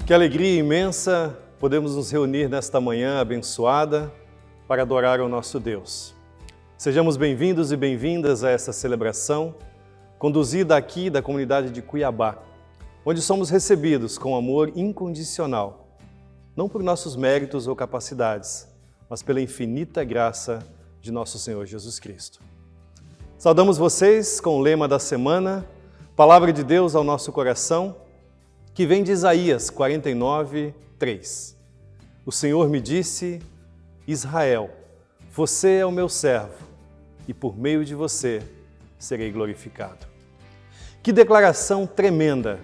Que alegria imensa podemos nos reunir nesta manhã abençoada para adorar ao nosso Deus. Sejamos bem-vindos e bem-vindas a esta celebração, conduzida aqui da comunidade de Cuiabá, onde somos recebidos com amor incondicional, não por nossos méritos ou capacidades, mas pela infinita graça de nosso Senhor Jesus Cristo. Saudamos vocês com o lema da semana, Palavra de Deus ao nosso coração, que vem de Isaías 49, 3. O Senhor me disse, Israel, você é o meu servo, e por meio de você serei glorificado. Que declaração tremenda!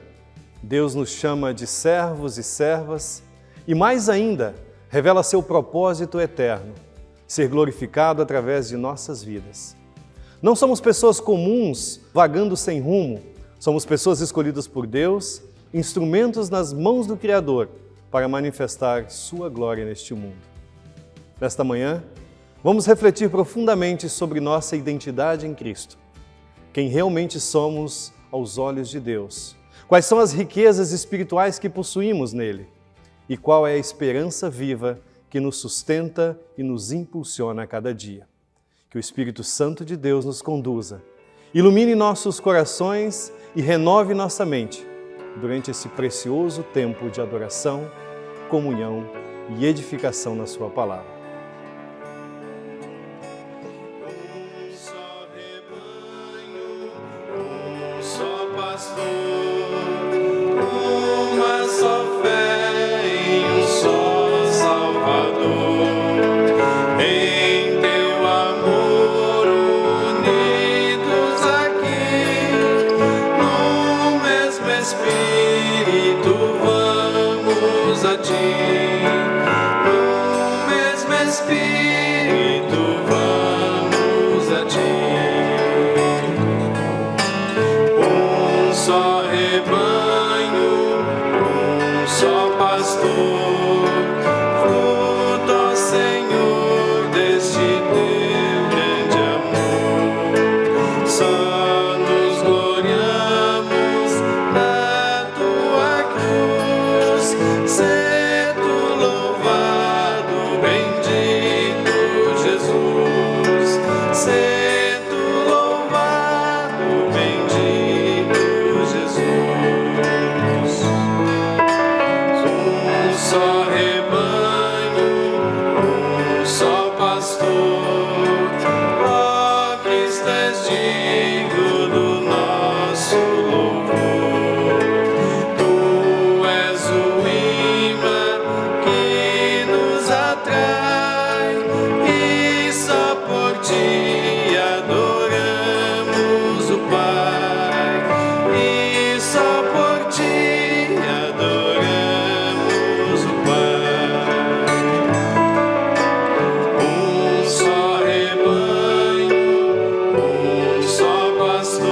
Deus nos chama de servos e servas, e mais ainda, revela seu propósito eterno, ser glorificado através de nossas vidas. Não somos pessoas comuns, vagando sem rumo, somos pessoas escolhidas por Deus, instrumentos nas mãos do Criador para manifestar sua glória neste mundo. Nesta manhã, vamos refletir profundamente sobre nossa identidade em Cristo. Quem realmente somos aos olhos de Deus. Quais são as riquezas espirituais que possuímos nele? E qual é a esperança viva que nos sustenta e nos impulsiona a cada dia? Que o Espírito Santo de Deus nos conduza, ilumine nossos corações e renove nossa mente durante esse precioso tempo de adoração, comunhão e edificação na sua palavra. Um só rebanho, um só pastor, uma só fé e um só Salvador. Em teu amor unidos aqui, no mesmo Espírito vamos a ti. No mesmo Espírito vamos a ti. Um só rebanho, um só pastor, fruto, ó Senhor, deste teu grande amor. Só nos gloriamos na tua cruz, sendo louvado, bendito Jesus. Sendo louvado, bendito Jesus. Um só rebanho, um só pastor, ó Cristo és digno do nosso louvor. Tu és o imã que nos atrai e só por ti adoramos o Pai. E só por ti adoramos o Pai. Um só rebanho, um só pastor,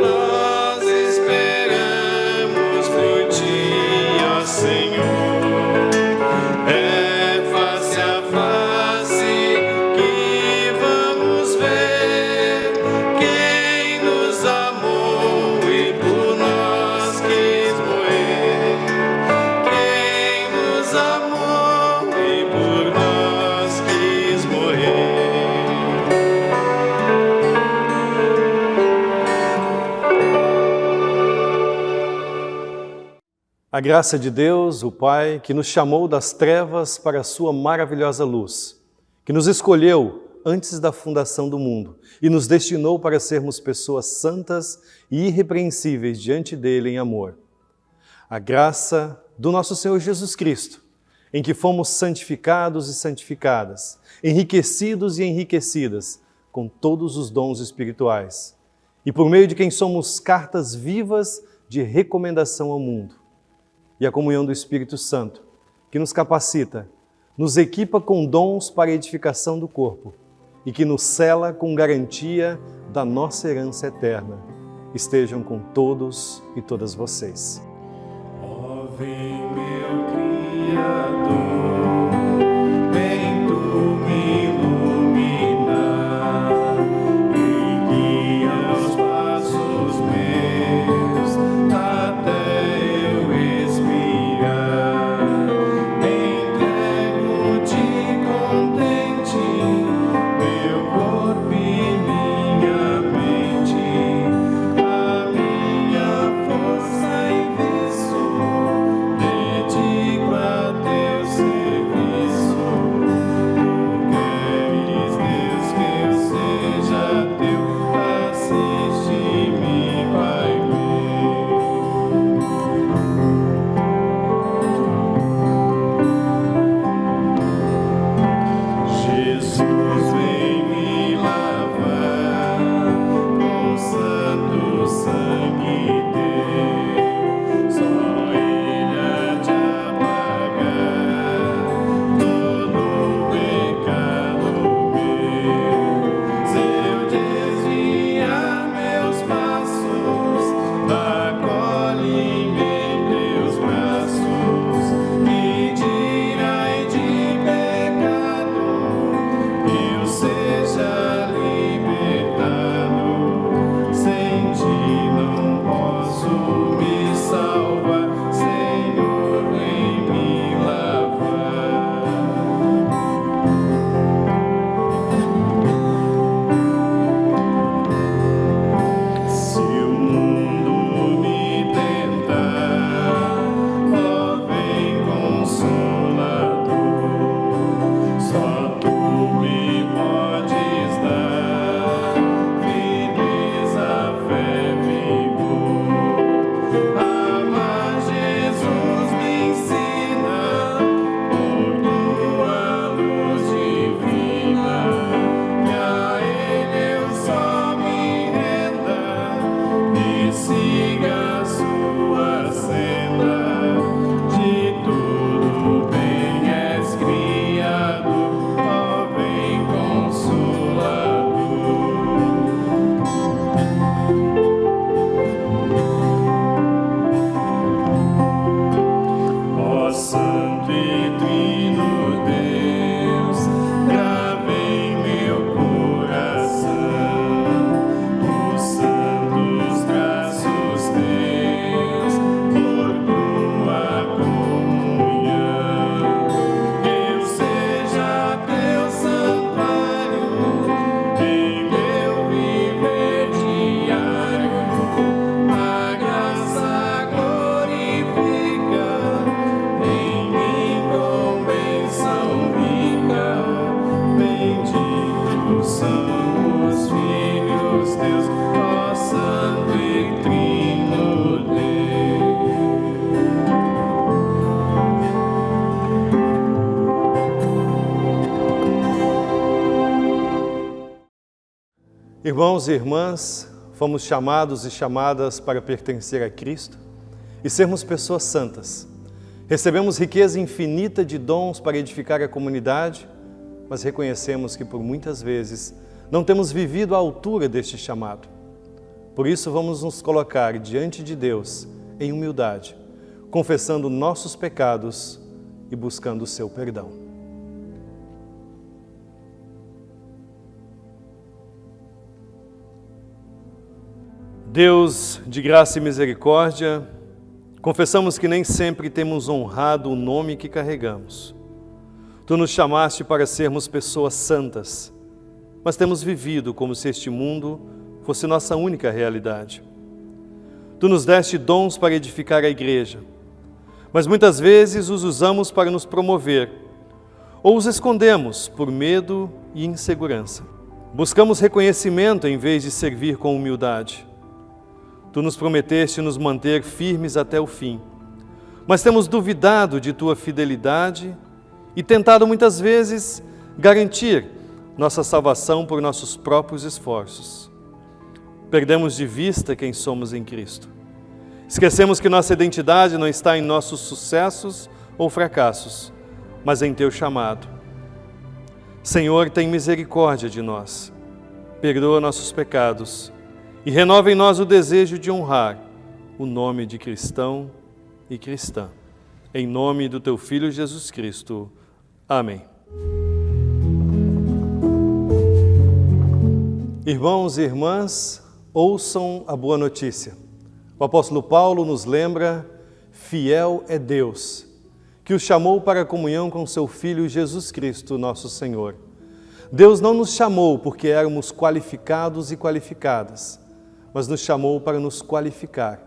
nós esperamos por ti, ó Senhor. É face a face que vamos ver quem nos amou e por nós quis morrer. Quem nos amou e por nós quis morrer. A graça de Deus, o Pai, que nos chamou das trevas para a sua maravilhosa luz, que nos escolheu antes da fundação do mundo e nos destinou para sermos pessoas santas e irrepreensíveis diante dele em amor. A graça do nosso Senhor Jesus Cristo, em que fomos santificados e santificadas, enriquecidos e enriquecidas com todos os dons espirituais, e por meio de quem somos cartas vivas de recomendação ao mundo. E a comunhão do Espírito Santo, que nos capacita, nos equipa com dons para a edificação do corpo e que nos cela com garantia da nossa herança eterna. Estejam com todos e todas vocês. Ó, vem meu Criador, vem tu me iluminar e guia os passos meus até eu expirar. Irmãos e irmãs, fomos chamados e chamadas para pertencer a Cristo e sermos pessoas santas. Recebemos riqueza infinita de dons para edificar a comunidade, mas reconhecemos que por muitas vezes não temos vivido à altura deste chamado. Por isso vamos nos colocar diante de Deus em humildade, confessando nossos pecados e buscando o seu perdão. Deus de graça e misericórdia, confessamos que nem sempre temos honrado o nome que carregamos. Tu nos chamaste para sermos pessoas santas, mas temos vivido como se este mundo fosse nossa única realidade. Tu nos deste dons para edificar a igreja, mas muitas vezes os usamos para nos promover, ou os escondemos por medo e insegurança. Buscamos reconhecimento em vez de servir com humildade. Tu nos prometeste nos manter firmes até o fim, mas temos duvidado de Tua fidelidade e tentado muitas vezes garantir nossa salvação por nossos próprios esforços. Perdemos de vista quem somos em Cristo. Esquecemos que nossa identidade não está em nossos sucessos ou fracassos, mas em Teu chamado. Senhor, tem misericórdia de nós, perdoa nossos pecados e renova em nós o desejo de honrar o nome de cristão e cristã. Em nome do Teu Filho Jesus Cristo. Amém. Irmãos e irmãs, ouçam a boa notícia. O apóstolo Paulo nos lembra: fiel é Deus, que os chamou para a comunhão com seu Filho Jesus Cristo, nosso Senhor. Deus não nos chamou porque éramos qualificados e qualificadas, mas nos chamou para nos qualificar.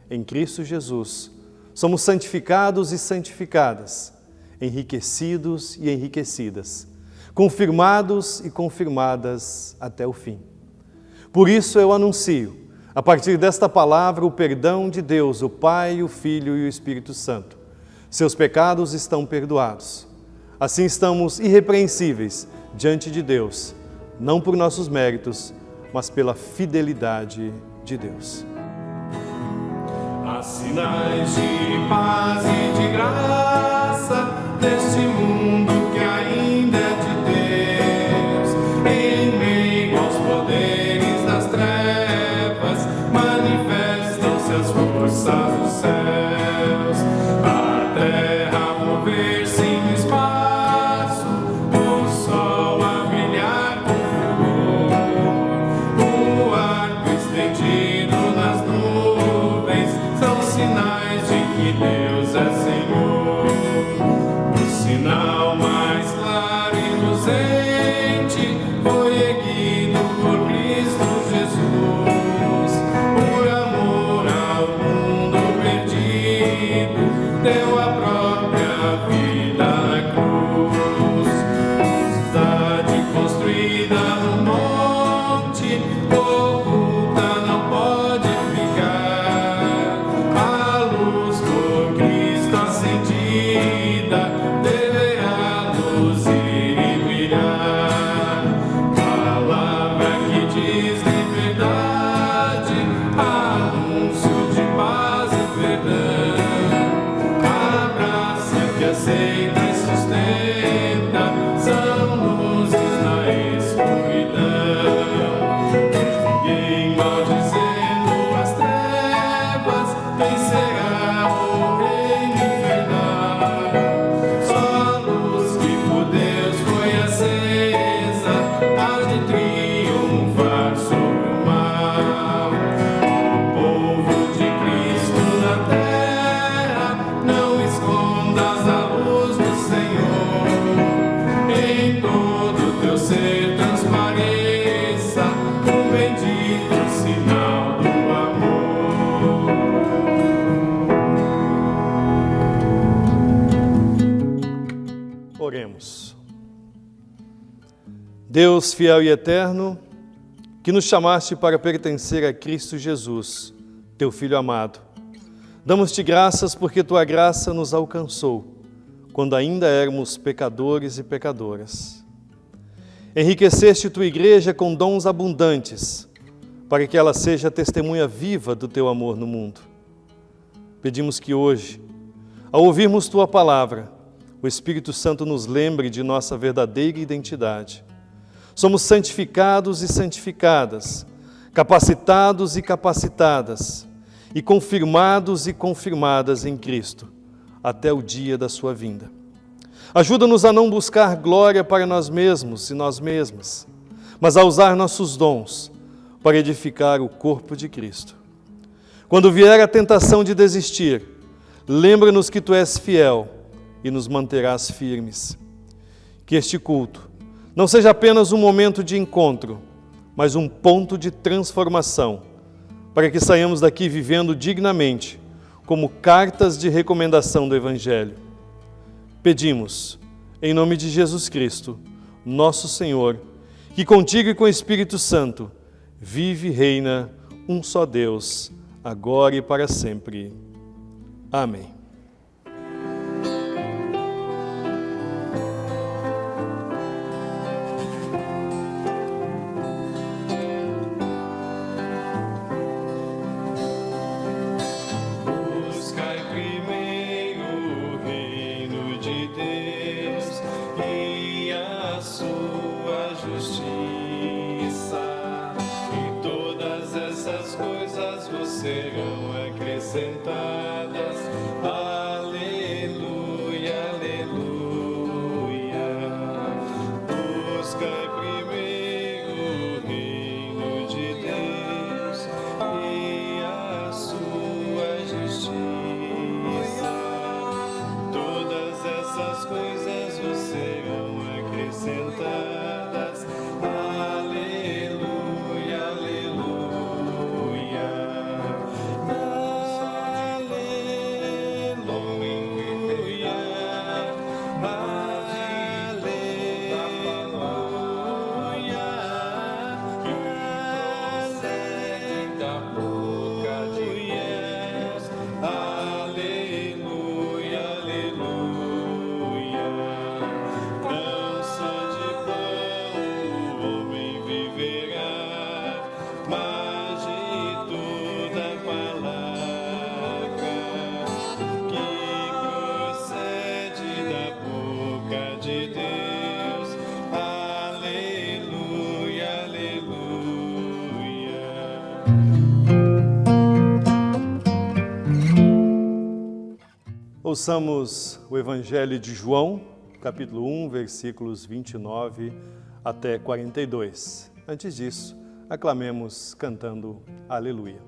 Em Cristo Jesus, somos santificados e santificadas, enriquecidos e enriquecidas, confirmados e confirmadas até o fim. Por isso eu anuncio, a partir desta palavra, o perdão de Deus, o Pai, o Filho e o Espírito Santo. Seus pecados estão perdoados. Assim estamos irrepreensíveis diante de Deus, não por nossos méritos, mas pela fidelidade de Deus. Há sinais de paz e de graça neste mundo que ainda é de Deus. Em meio aos poderes das trevas, manifestam-se as forças dos céus. A terra a mover-se no espaço, o sol a brilhar com fulgor. O arco estendido nas nuvens são sinais de que Deus é Senhor. O sinal mais claro e luzente foi erguido por Cristo Jesus. Por amor ao mundo perdido, deu a própria vida na cruz. Cidade construída no monte, oculta não pode ficar. A luz por Cristo acendida deverá luzir e brilhar. Palavra que diz liberdade, anúncio de paz e perdão. Abraça que aceita e sustenta, são luzes na escuridão. Ninguém maldizendo as trevas vencerá o reino infernal. Só a luz que por Deus foi acesa há de triunfar sobre o mal. O povo de Cristo na terra, não escondas a luz do Senhor. Em todo teu ser transpareça o bendito sinal do amor. Oremos. Deus fiel e eterno, que nos chamaste para pertencer a Cristo Jesus, Teu Filho amado, damos-te graças porque Tua graça nos alcançou, quando ainda éramos pecadores e pecadoras. Enriqueceste tua igreja com dons abundantes, para que ela seja testemunha viva do teu amor no mundo. Pedimos que hoje, ao ouvirmos tua palavra, o Espírito Santo nos lembre de nossa verdadeira identidade. Somos santificados e santificadas, capacitados e capacitadas, e confirmados e confirmadas em Cristo, até o dia da sua vinda. Ajuda-nos a não buscar glória para nós mesmos e nós mesmas, mas a usar nossos dons para edificar o corpo de Cristo. Quando vier a tentação de desistir, lembra-nos que Tu és fiel e nos manterás firmes. Que este culto não seja apenas um momento de encontro, mas um ponto de transformação, para que saiamos daqui vivendo dignamente, como cartas de recomendação do Evangelho. Pedimos, em nome de Jesus Cristo, nosso Senhor, que contigo e com o Espírito Santo, vive e reina um só Deus, agora e para sempre. Amém. Serão acrescentadas. Aleluia, aleluia. Buscai primeiro o reino de Deus e a sua justiça. Todas essas coisas vos serão acrescentadas. Aleluia, aleluia. Ouçamos o Evangelho de João, capítulo 1, versículos 29 até 42. Antes disso, aclamemos cantando Aleluia.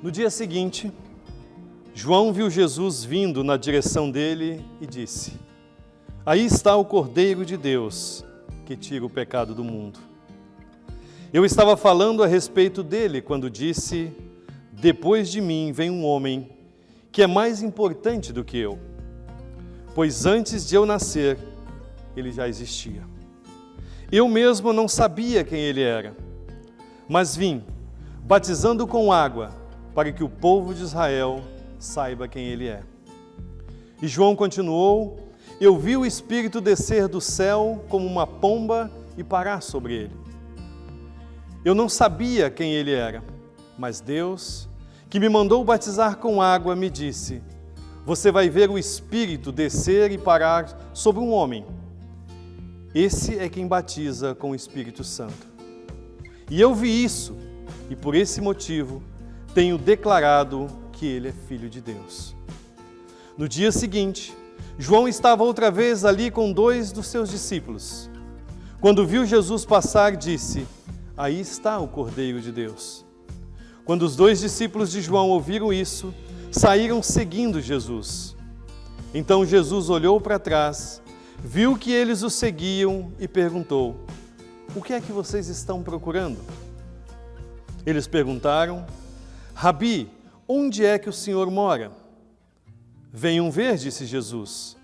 No dia seguinte, João viu Jesus vindo na direção dele e disse: Aí está o Cordeiro de Deus, que tira o pecado do mundo. Eu estava falando a respeito dele quando disse: Depois de mim vem um homem que é mais importante do que eu, pois antes de eu nascer, ele já existia. Eu mesmo não sabia quem ele era, mas vim, batizando com água, para que o povo de Israel saiba quem ele é. E João continuou: Eu vi o Espírito descer do céu como uma pomba e parar sobre ele. Eu não sabia quem ele era, mas Deus, que me mandou batizar com água, me disse: Você vai ver o Espírito descer e parar sobre um homem. Esse é quem batiza com o Espírito Santo. E eu vi isso, e por esse motivo tenho declarado que ele é Filho de Deus. No dia seguinte, João estava outra vez ali com 2 dos seus discípulos. Quando viu Jesus passar, disse: "Aí está o Cordeiro de Deus." Quando os 2 discípulos de João ouviram isso, saíram seguindo Jesus. Então Jesus olhou para trás, viu que eles o seguiam e perguntou: "O que é que vocês estão procurando?" Eles perguntaram: "Rabi, onde é que o Senhor mora?" "Venham ver", disse Jesus.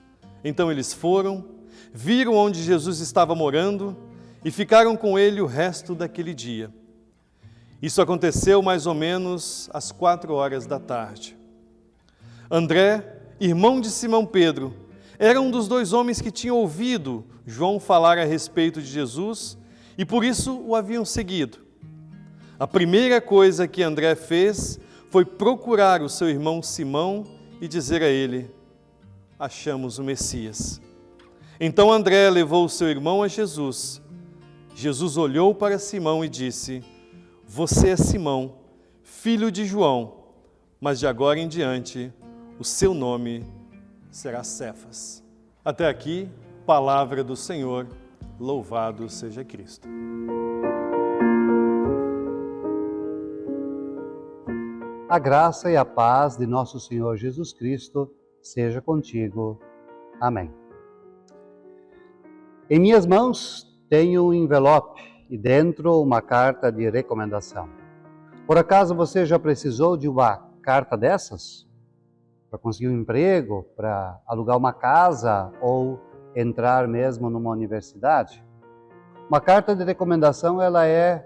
Então eles foram, viram onde Jesus estava morando e ficaram com ele o resto daquele dia. Isso aconteceu mais ou menos às 4 da tarde. André, irmão de Simão Pedro, era um dos 2 homens que tinham ouvido João falar a respeito de Jesus e por isso o haviam seguido. A primeira coisa que André fez foi procurar o seu irmão Simão e dizer a ele: "Achamos o Messias." Então André levou o seu irmão a Jesus. Jesus olhou para Simão e disse: "Você é Simão, filho de João, mas de agora em diante o seu nome será Cefas." Até aqui, palavra do Senhor, louvado seja Cristo. A graça e a paz de nosso Senhor Jesus Cristo seja contigo. Amém. Em minhas mãos tenho um envelope e dentro uma carta de recomendação. Por acaso você já precisou de uma carta dessas? Para conseguir um emprego, para alugar uma casa ou entrar mesmo numa universidade? Uma carta de recomendação, ela é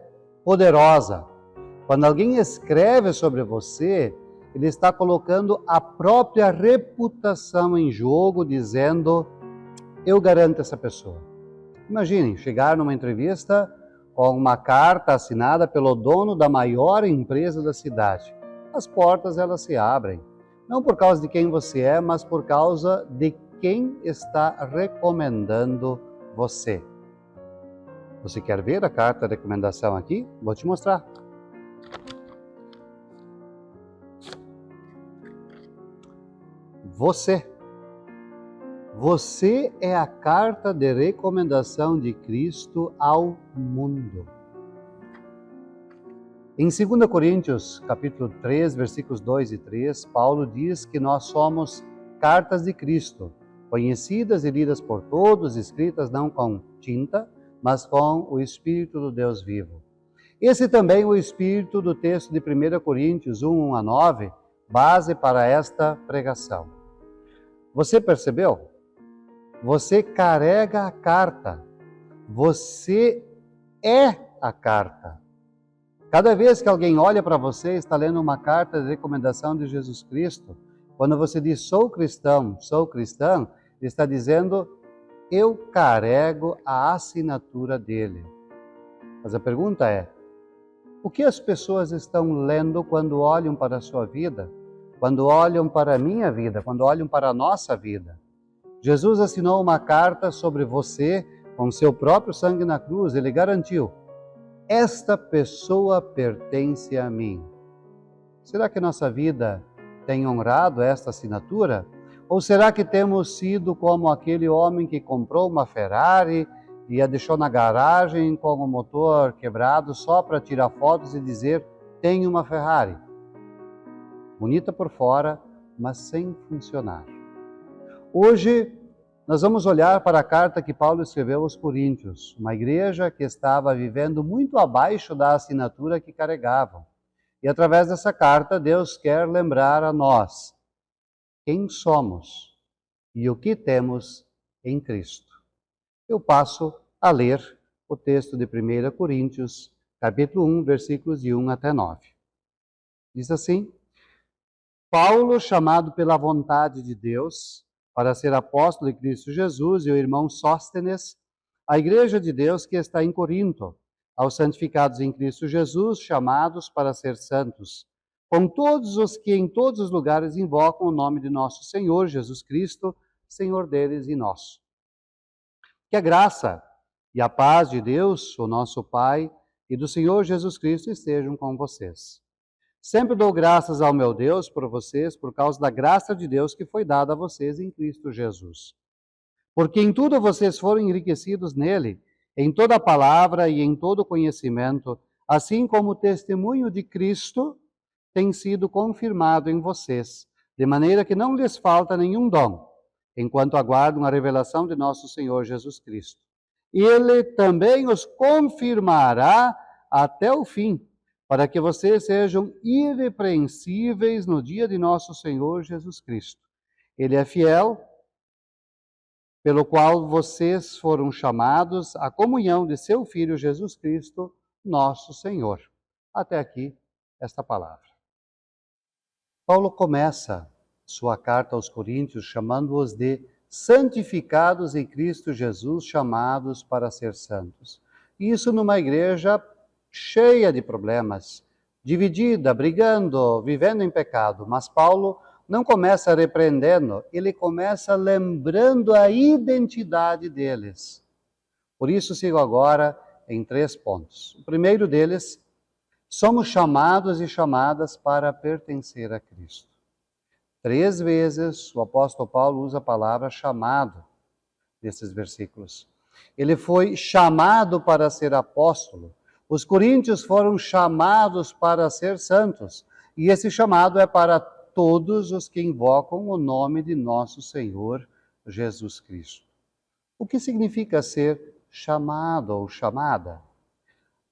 poderosa. Quando alguém escreve sobre você, ele está colocando a própria reputação em jogo, dizendo: "Eu garanto essa pessoa." Imaginem chegar numa entrevista com uma carta assinada pelo dono da maior empresa da cidade. As portas, elas se abrem. Não por causa de quem você é, mas por causa de quem está recomendando você. Você quer ver a carta de recomendação aqui? Vou te mostrar. Você é a carta de recomendação de Cristo ao mundo. Em 2 Coríntios, capítulo 3, versículos 2 e 3, Paulo diz que nós somos cartas de Cristo, conhecidas e lidas por todos, escritas não com tinta, mas com o Espírito do Deus vivo. Esse também é o espírito do texto de 1 Coríntios 1, 1 a 9, base para esta pregação. Você percebeu? Você carrega a carta. Você é a carta. Cada vez que alguém olha para você, está lendo uma carta de recomendação de Jesus Cristo. Quando você diz sou cristão, sou cristã, ele está dizendo eu carrego a assinatura dele. Mas a pergunta é: o que as pessoas estão lendo quando olham para a sua vida? Quando olham para a minha vida? Quando olham para a nossa vida? Jesus assinou uma carta sobre você com seu próprio sangue na cruz. Ele garantiu: esta pessoa pertence a mim. Será que nossa vida tem honrado esta assinatura? Ou será que temos sido como aquele homem que comprou uma Ferrari e a deixou na garagem com o motor quebrado só para tirar fotos e dizer: tenho uma Ferrari? Bonita por fora, mas sem funcionar. Hoje, nós vamos olhar para a carta que Paulo escreveu aos Coríntios, uma igreja que estava vivendo muito abaixo da assinatura que carregavam. E através dessa carta, Deus quer lembrar a nós quem somos e o que temos em Cristo. Eu passo a ler o texto de 1 Coríntios, capítulo 1, versículos de 1 até 9. Diz assim: Paulo, chamado pela vontade de Deus, para ser apóstolo de Cristo Jesus, e o irmão Sóstenes, a igreja de Deus que está em Corinto, aos santificados em Cristo Jesus, chamados para ser santos, com todos os que em todos os lugares invocam o nome de nosso Senhor Jesus Cristo, Senhor deles e nosso. Que a graça e a paz de Deus, o nosso Pai, e do Senhor Jesus Cristo estejam com vocês. Sempre dou graças ao meu Deus por vocês, por causa da graça de Deus que foi dada a vocês em Cristo Jesus. Porque em tudo vocês foram enriquecidos nele, em toda palavra e em todo conhecimento, assim como o testemunho de Cristo tem sido confirmado em vocês, de maneira que não lhes falta nenhum dom, enquanto aguardam a revelação de nosso Senhor Jesus Cristo. Ele também os confirmará até o fim, para que vocês sejam irrepreensíveis no dia de nosso Senhor Jesus Cristo. Ele é fiel, pelo qual vocês foram chamados à comunhão de seu Filho Jesus Cristo, nosso Senhor. Até aqui, esta palavra. Paulo começa sua carta aos Coríntios chamando-os de santificados em Cristo Jesus, chamados para ser santos. Isso numa igreja cheia de problemas, dividida, brigando, vivendo em pecado. Mas Paulo não começa repreendendo, ele começa lembrando a identidade deles. Por isso sigo agora em 3 pontos. O primeiro deles, somos chamados e chamadas para pertencer a Cristo. 3 vezes o apóstolo Paulo usa a palavra chamado nesses versículos. Ele foi chamado para ser apóstolo. Os coríntios foram chamados para ser santos. E esse chamado é para todos os que invocam o nome de nosso Senhor Jesus Cristo. O que significa ser chamado ou chamada?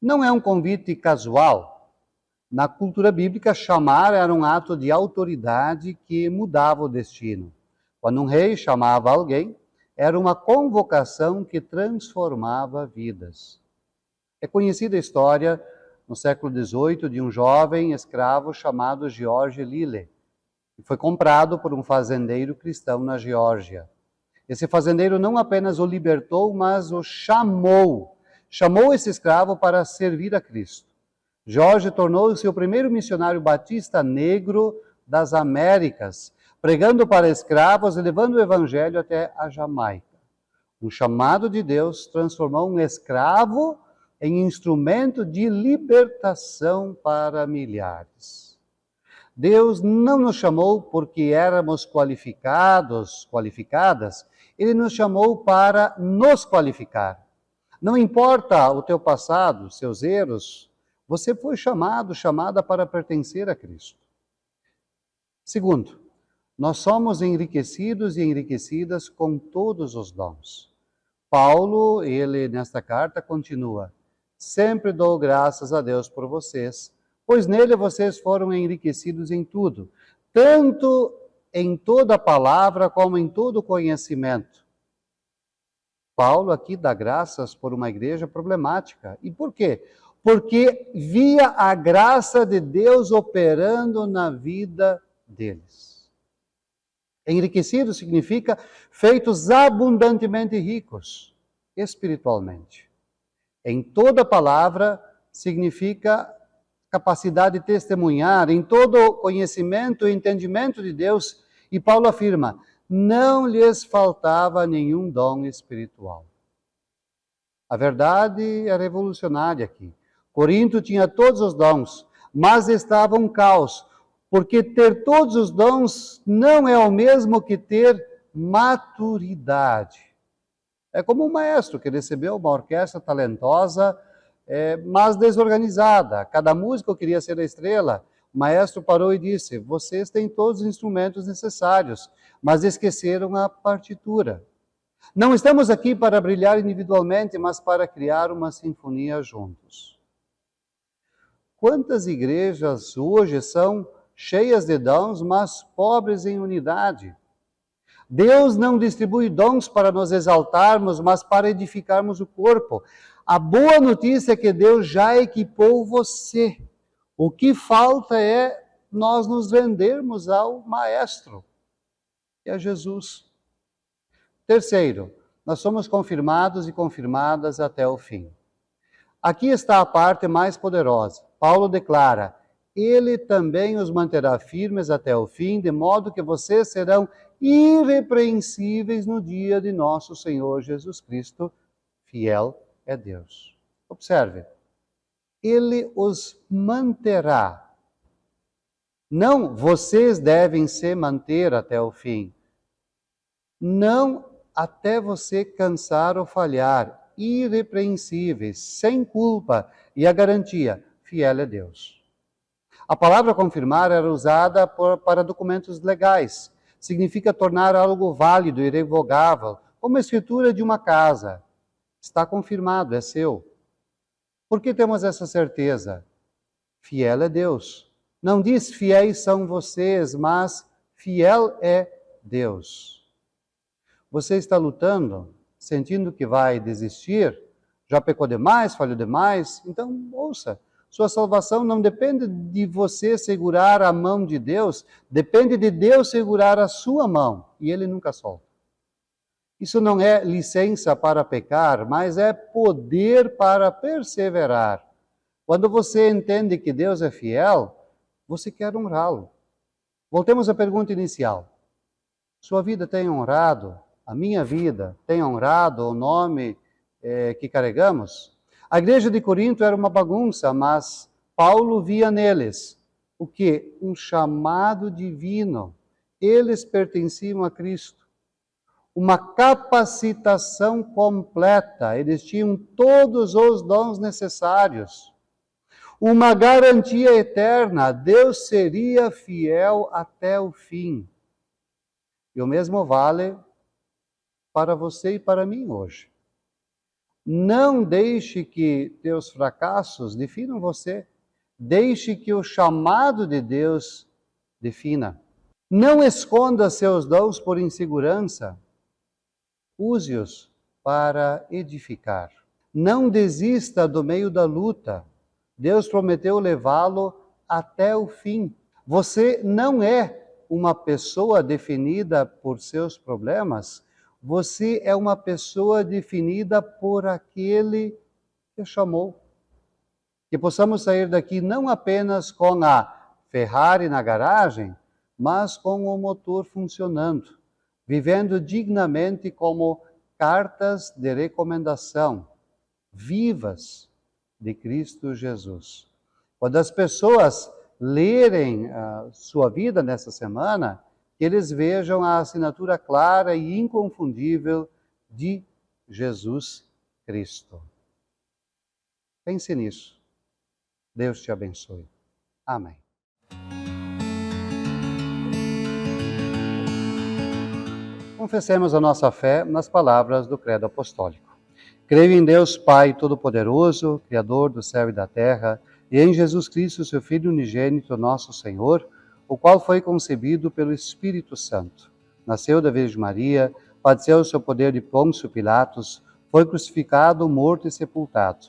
Não é um convite casual. Na cultura bíblica, chamar era um ato de autoridade que mudava o destino. Quando um rei chamava alguém, era uma convocação que transformava vidas. É conhecida a história, no século XVIII, de um jovem escravo chamado George Lille, que foi comprado por um fazendeiro cristão na Geórgia. Esse fazendeiro não apenas o libertou, mas o chamou. Chamou esse escravo para servir a Cristo. Jorge tornou-se o primeiro missionário batista negro das Américas, pregando para escravos e levando o evangelho até a Jamaica. Um chamado de Deus transformou um escravo em instrumento de libertação para milhares. Deus não nos chamou porque éramos qualificadas, Ele nos chamou para nos qualificar. Não importa o teu passado, seus erros, você foi chamada para pertencer a Cristo. Segundo, nós somos enriquecidos e enriquecidas com todos os dons. Paulo, ele nesta carta continua: sempre dou graças a Deus por vocês, pois nele vocês foram enriquecidos em tudo, tanto em toda palavra como em todo conhecimento. Paulo aqui dá graças por uma igreja problemática. E por quê? Porque via a graça de Deus operando na vida deles. Enriquecido significa feitos abundantemente ricos, espiritualmente. Em toda palavra significa capacidade de testemunhar, em todo conhecimento e entendimento de Deus. E Paulo afirma: não lhes faltava nenhum dom espiritual. A verdade é revolucionária aqui. Corinto tinha todos os dons, mas estava um caos, porque ter todos os dons não é o mesmo que ter maturidade. É como um maestro que recebeu uma orquestra talentosa, mas desorganizada. Cada músico queria ser a estrela. O maestro parou e disse: vocês têm todos os instrumentos necessários, mas esqueceram a partitura. Não estamos aqui para brilhar individualmente, mas para criar uma sinfonia juntos. Quantas igrejas hoje são cheias de dons, mas pobres em unidade? Deus não distribui dons para nos exaltarmos, mas para edificarmos o corpo. A boa notícia é que Deus já equipou você. O que falta é nós nos rendermos ao Maestro, que é Jesus. Terceiro, nós somos confirmados e confirmadas até o fim. Aqui está a parte mais poderosa. Paulo declara: Ele também os manterá firmes até o fim, de modo que vocês serão irrepreensíveis no dia de nosso Senhor Jesus Cristo. Fiel é Deus. Observe, Ele os manterá. Não, vocês devem se manter até o fim. Não até você cansar ou falhar, irrepreensíveis, sem culpa, e a garantia, fiel é Deus. A palavra confirmar era usada para documentos legais. Significa tornar algo válido, irrevogável, como a escritura de uma casa. Está confirmado, é seu. Por que temos essa certeza? Fiel é Deus. Não diz fiéis são vocês, mas fiel é Deus. Você está lutando, sentindo que vai desistir? Já pecou demais, falhou demais? Então, ouça. Sua salvação não depende de você segurar a mão de Deus, depende de Deus segurar a sua mão, e Ele nunca solta. Isso não é licença para pecar, mas é poder para perseverar. Quando você entende que Deus é fiel, você quer honrá-lo. Voltemos à pergunta inicial. Sua vida tem honrado? A minha vida tem honrado o nome que carregamos? A igreja de Corinto era uma bagunça, mas Paulo via neles o quê? Um chamado divino. Eles pertenciam a Cristo. Uma capacitação completa. Eles tinham todos os dons necessários. Uma garantia eterna. Deus seria fiel até o fim. E o mesmo vale para você e para mim hoje. Não deixe que teus fracassos definam você. Deixe que o chamado de Deus defina. Não esconda seus dons por insegurança. Use-os para edificar. Não desista do meio da luta. Deus prometeu levá-lo até o fim. Você não é uma pessoa definida por seus problemas. Você é uma pessoa definida por aquele que chamou. Que possamos sair daqui não apenas com a Ferrari na garagem, mas com o motor funcionando, vivendo dignamente como cartas de recomendação, vivas de Cristo Jesus. Quando as pessoas lerem a sua vida nessa semana, que eles vejam a assinatura clara e inconfundível de Jesus Cristo. Pense nisso. Deus te abençoe. Amém. Confessemos a nossa fé nas palavras do Credo Apostólico. Creio em Deus Pai Todo-Poderoso, Criador do céu e da terra, e em Jesus Cristo, seu Filho unigênito, nosso Senhor, o qual foi concebido pelo Espírito Santo. Nasceu da Virgem Maria, padeceu sob o poder de Pôncio Pilatos, foi crucificado, morto e sepultado.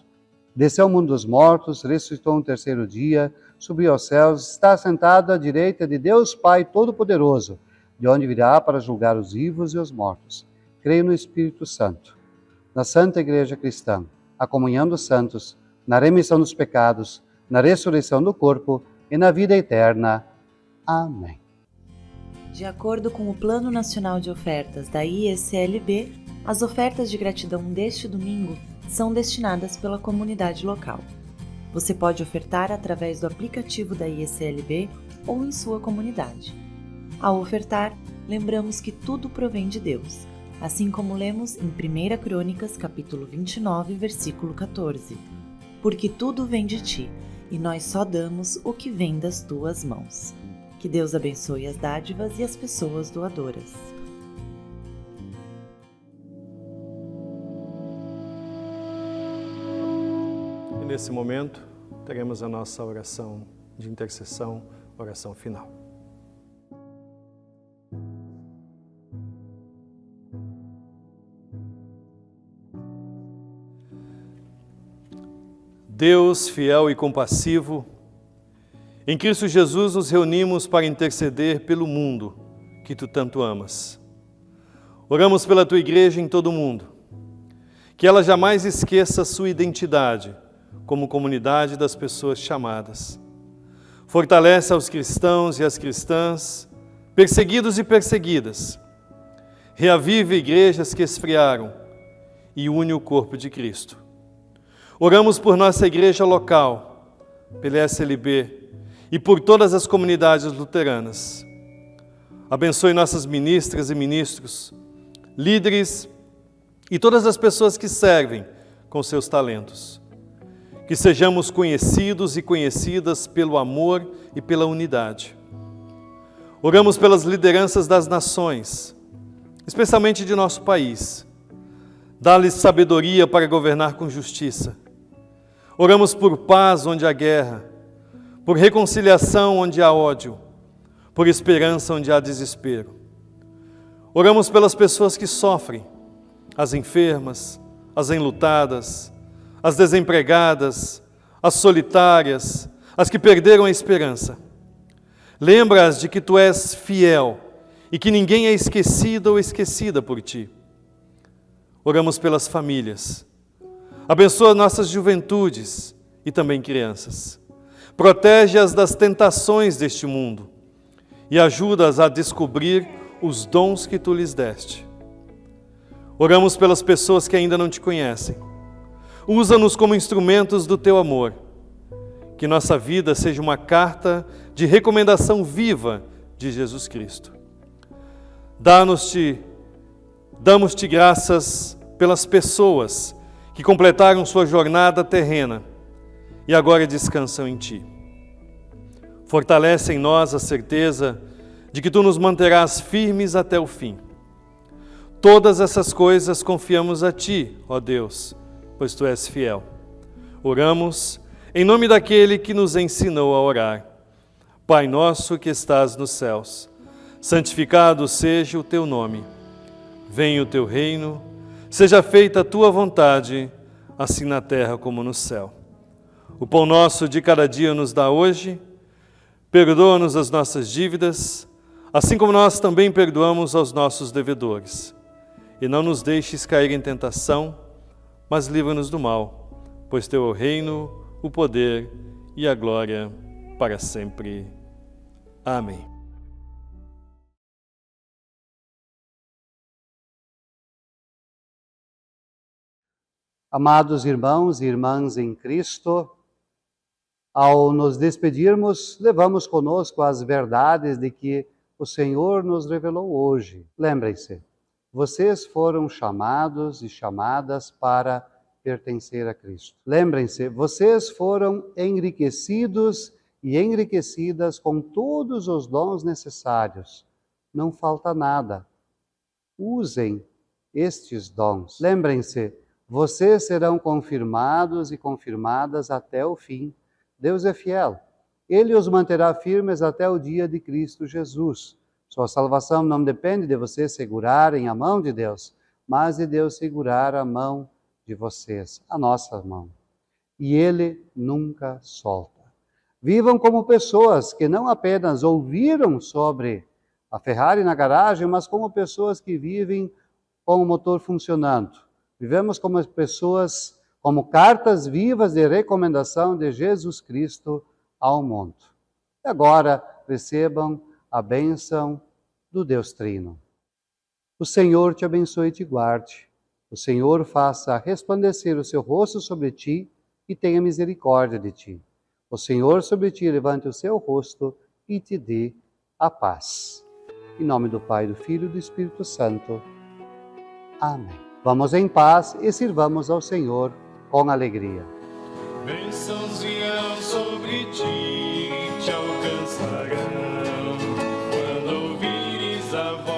Desceu ao mundo dos mortos, ressuscitou no terceiro dia, subiu aos céus, está sentado à direita de Deus Pai Todo-Poderoso, de onde virá para julgar os vivos e os mortos. Creio no Espírito Santo, na Santa Igreja Cristã, a comunhão dos santos, na remissão dos pecados, na ressurreição do corpo e na vida eterna. Amém. De acordo com o Plano Nacional de Ofertas da IECLB, as ofertas de gratidão deste domingo são destinadas pela comunidade local. Você pode ofertar através do aplicativo da IECLB ou em sua comunidade. Ao ofertar, lembramos que tudo provém de Deus, assim como lemos em 1 Crônicas, capítulo 29, versículo 14. Porque tudo vem de ti, e nós só damos o que vem das tuas mãos. Que Deus abençoe as dádivas e as pessoas doadoras. E nesse momento, teremos a nossa oração de intercessão, oração final. Deus fiel e compassivo, em Cristo Jesus nos reunimos para interceder pelo mundo que Tu tanto amas. Oramos pela Tua Igreja em todo o mundo, que ela jamais esqueça sua identidade como comunidade das pessoas chamadas. Fortalece aos cristãos e às cristãs, perseguidos e perseguidas. Reavive igrejas que esfriaram e une o corpo de Cristo. Oramos por nossa igreja local, pela SLB, e por todas as comunidades luteranas. Abençoe nossas ministras e ministros, líderes e todas as pessoas que servem com seus talentos. Que sejamos conhecidos e conhecidas pelo amor e pela unidade. Oramos pelas lideranças das nações, especialmente de nosso país. Dá-lhes sabedoria para governar com justiça. Oramos por paz onde há guerra, por reconciliação onde há ódio, por esperança onde há desespero. Oramos pelas pessoas que sofrem, as enfermas, as enlutadas, as desempregadas, as solitárias, as que perderam a esperança. Lembra-as de que tu és fiel e que ninguém é esquecido ou esquecida por ti. Oramos pelas famílias. Abençoa nossas juventudes e também crianças. Protege-as das tentações deste mundo e ajuda-as a descobrir os dons que tu lhes deste. Oramos pelas pessoas que ainda não te conhecem. Usa-nos como instrumentos do teu amor. Que nossa vida seja uma carta de recomendação viva de Jesus Cristo. Damos-te graças pelas pessoas que completaram sua jornada terrena e agora descansam em ti. Fortalece em nós a certeza de que tu nos manterás firmes até o fim. Todas essas coisas confiamos a ti, ó Deus, pois tu és fiel. Oramos em nome daquele que nos ensinou a orar. Pai nosso que estás nos céus, santificado seja o teu nome. Venha o teu reino, seja feita a tua vontade, assim na terra como no céu. O pão nosso de cada dia nos dá hoje. Perdoa-nos as nossas dívidas, assim como nós também perdoamos aos nossos devedores. E não nos deixes cair em tentação, mas livra-nos do mal, pois teu é o reino, o poder e a glória para sempre. Amém. Amados irmãos e irmãs em Cristo, ao nos despedirmos, levamos conosco as verdades de que o Senhor nos revelou hoje. Lembrem-se, vocês foram chamados e chamadas para pertencer a Cristo. Lembrem-se, vocês foram enriquecidos e enriquecidas com todos os dons necessários. Não falta nada. Usem estes dons. Lembrem-se, vocês serão confirmados e confirmadas até o fim. Deus é fiel. Ele os manterá firmes até o dia de Cristo Jesus. Sua salvação não depende de vocês segurarem a mão de Deus, mas de Deus segurar a mão de vocês, a nossa mão. E Ele nunca solta. Vivam como pessoas que não apenas ouviram sobre a Ferrari na garagem, mas como pessoas que vivem com o motor funcionando. Vivemos como pessoas, como cartas vivas de recomendação de Jesus Cristo ao mundo. E agora recebam a bênção do Deus Trino. O Senhor te abençoe e te guarde. O Senhor faça resplandecer o seu rosto sobre ti e tenha misericórdia de ti. O Senhor sobre ti levante o seu rosto e te dê a paz. Em nome do Pai, do Filho e do Espírito Santo. Amém. Vamos em paz e sirvamos ao Senhor com alegria. Bênçãos virão sobre ti, te alcançarão, quando ouvires a voz